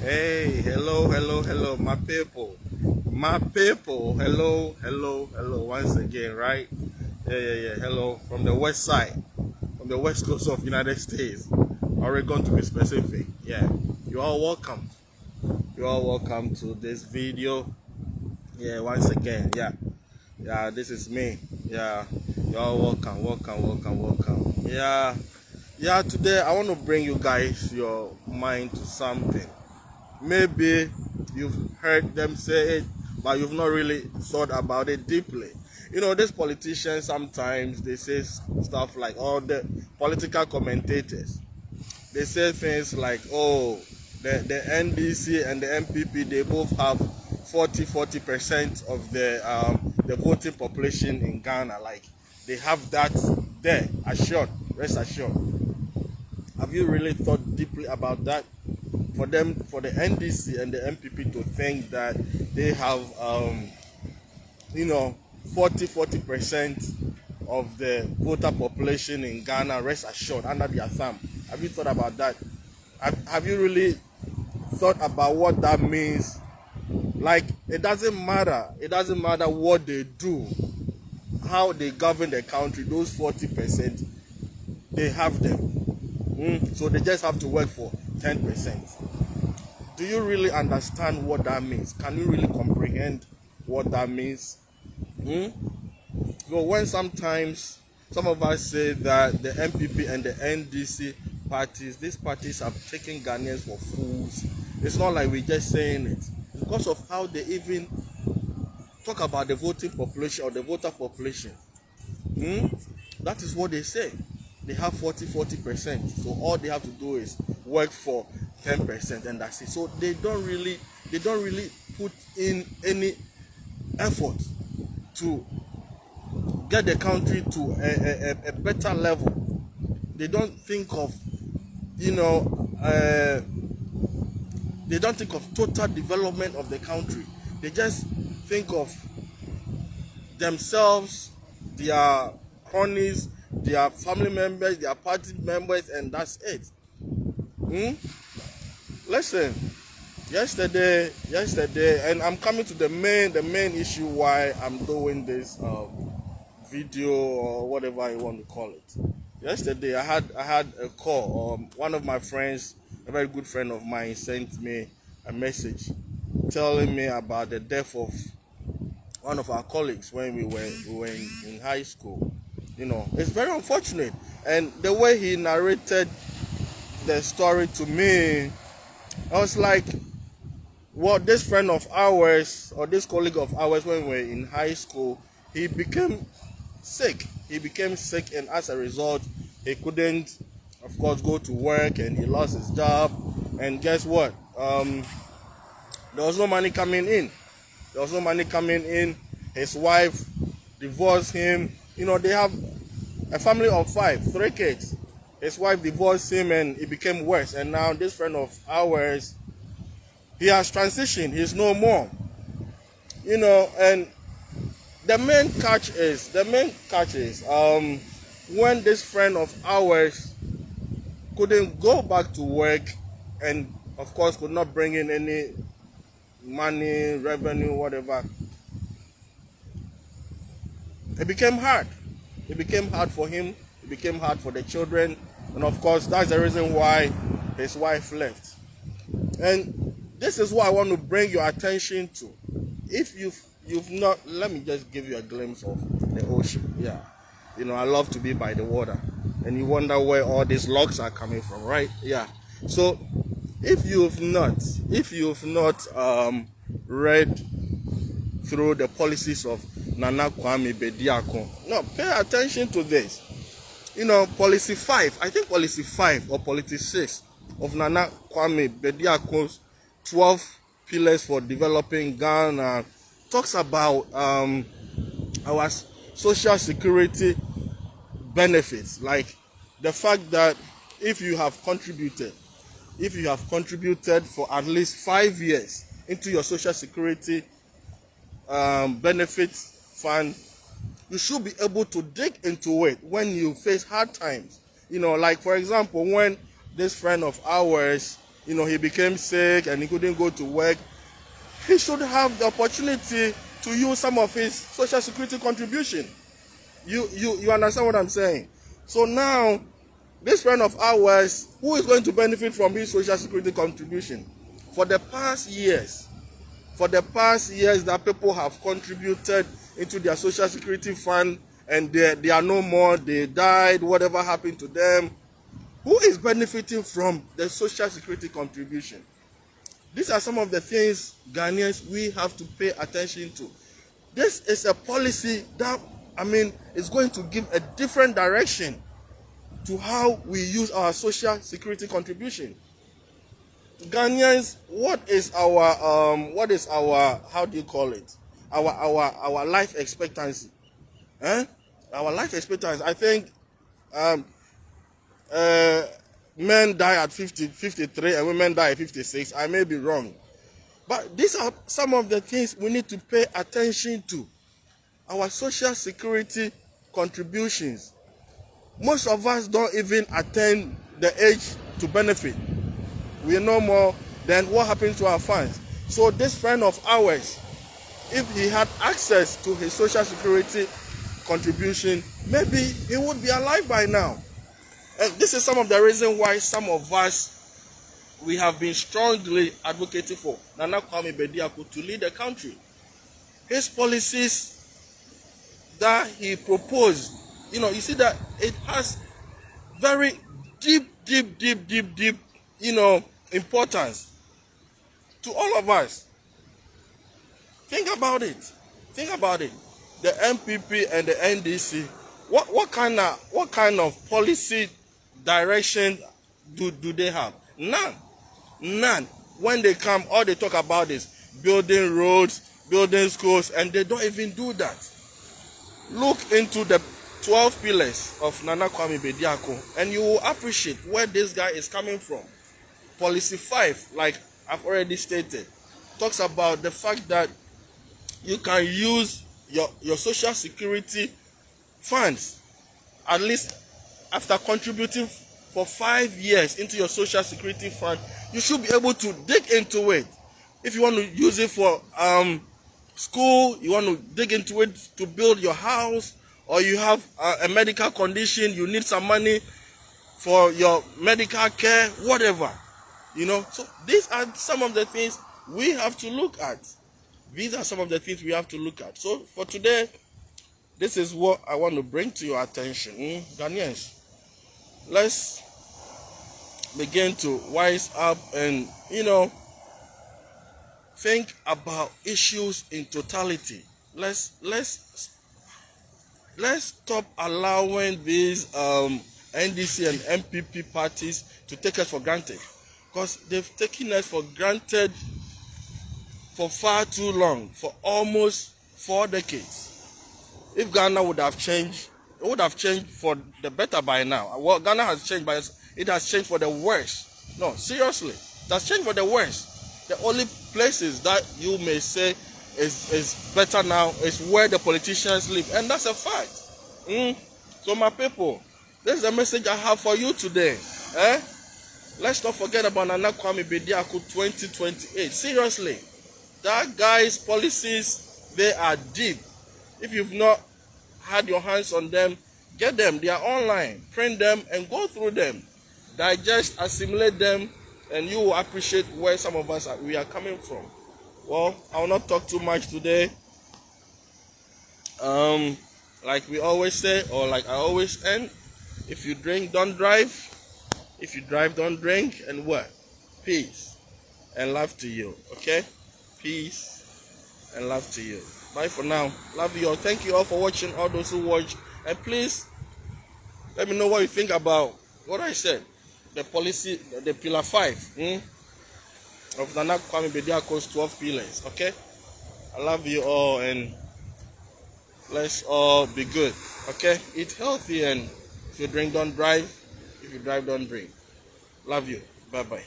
Hey, hello, my people. My people, hello, once again, right? Yeah. Hello, from the west side, from the west coast of United States, Oregon to be specific. Yeah, you are welcome. You are welcome to this video. Yeah, once again, yeah, this is me. Yeah, you are welcome. Yeah, today I want to bring you guys your mind to something. Maybe you've heard them say it, but you've not really thought about it deeply. You know, these politicians sometimes they say stuff like, all the political commentators, they say things like, oh, the NDC and the MPP, they both have 40% of the voting population in Ghana. Like, they have that there, assured, rest assured. Have you really thought deeply about that? For them, for the NDC and the MPP to think that they have, you know, 40% of the voter population in Ghana, rest assured, under their thumb. Have you thought about that? Have you really thought about what that means? Like, it doesn't matter. It doesn't matter what they do, how they govern the country. Those 40%, they have them. So they just have to work for 10%. Do you really understand what that means? Can you really comprehend what that means? So when sometimes some of us say that the MPP and the NDC parties, these parties have taken Ghanaians for fools, it's not like we're just saying it. Because of how they even talk about the voting population or the voter population. That is what they say. They have 40%. So all they have to do is work for 10% and that's it. So they don't really put in any effort to get the country to a better level. They don't think of, they don't think of total development of the country. They just think of themselves, their cronies, their family members, their party members, and that's it. Listen, yesterday, and I'm coming to the main issue why I'm doing this video or whatever you want to call it. Yesterday, I had a call. One of my friends, a very good friend of mine, sent me a message telling me about the death of one of our colleagues when we were in high school. You know, it's very unfortunate. And the way he narrated the story to me, I was like, well, this friend of ours or this colleague of ours when we were in high school, he became sick. And as a result, he couldn't, of course, go to work and he lost his job. And guess what? There was no money coming in. His wife divorced him. You know, they have a family of 3 kids. His wife divorced him and it became worse. And now this friend of ours, he has transitioned. He's no more. You know, and the main catch is, when this friend of ours couldn't go back to work and of course could not bring in any money, revenue, whatever, it became hard. It became hard for him. It became hard for the children. And of course, that's the reason why his wife left. And this is what I want to bring your attention to. If you've not, let me just give you a glimpse of the ocean. Yeah. You know, I love to be by the water. And you wonder where all these logs are coming from, right? Yeah. So if you've not read through the policies of Nana KWAME BEDIAKO, no, pay attention to this. You know, policy 5 or policy 6 of Nana KWAME BEDIAKO's 12 pillars for developing Ghana talks about our social security benefits, like the fact that if you have contributed for at least 5 years into your social security benefits fund, you should be able to dig into it when you face hard times. You know, like for example, when this friend of ours he became sick and he couldn't go to work, he should have the opportunity to use some of his social security contribution. You understand what I'm saying? So now, this friend of ours, who is going to benefit from his social security contribution? For the past years that people have contributed into their social security fund, and they are no more, they died, whatever happened to them, who is benefiting from the social security contribution? These are some of the things, Ghanaians, we have to pay attention to. This is a policy that, is going to give a different direction to how we use our social security contribution. Ghanaians, what is our how do you call it? Our life expectancy. Our life expectancy, I think men die at 50, 53 and women die at 56. I may be wrong. But these are some of the things we need to pay attention to. Our social security contributions. Most of us don't even attain the age to benefit. We know more than what happened to our funds. So this friend of ours, if he had access to his social security contribution, maybe he would be alive by now. And this is some of the reasons why some of us, we have been strongly advocating for Nana KWAME BEDIAKO to lead the country. His policies that he proposed, you see that it has very deep, importance to all of us. Think about it. The MPP and the NDC, what kind of policy direction do they have? None. When they come, all they talk about is building roads, building schools, and they don't even do that. Look into the 12 pillars of Nana KWAME BEDIAKO, and you will appreciate where this guy is coming from. Policy 5, like I've already stated, talks about the fact that you can use your social security funds, at least after contributing for 5 years into your social security fund, you should be able to dig into it. If you want to use it for school, you want to dig into it to build your house, or you have a medical condition, you need some money for your medical care, whatever. So these are some of the things we have to look at. So for today, this is what I want to bring to your attention. Ghanaians, let's begin to wise up and, think about issues in totality. Let's stop allowing these NDC and MPP parties to take us for granted, because they've taken us for granted for far too long, for almost 4 decades. If Ghana would have changed, it would have changed for the better by now. Well, Ghana has changed, but it has changed for the worse. No, seriously, it has changed for the worse. The only places that you may say is better now is where the politicians live, and that's a fact. So my people, this is the message I have for you today. Let's not forget about Nana KWAME BEDIAKO 2028. Seriously, that guy's policies, they are deep. If you've not had your hands on them, get them. They are online. Print them and go through them. Digest, assimilate them, and you will appreciate where some of us we are coming from. Well, I will not talk too much today. Like we always say, or like I always end, if you drink, don't drive. If you drive, don't drink. And what? Peace and love to you. Okay? Peace and love to you. Bye for now. Love you all. Thank you all for watching, all those who watch. And please, let me know what you think about what I said. The policy, the pillar 5 of Nana KWAME BEDIAKO's 12 pillars. Okay? I love you all, and let's all be good. Okay? Eat healthy, and if you drink, don't drive. If you drive, don't drink. Love you. Bye-bye.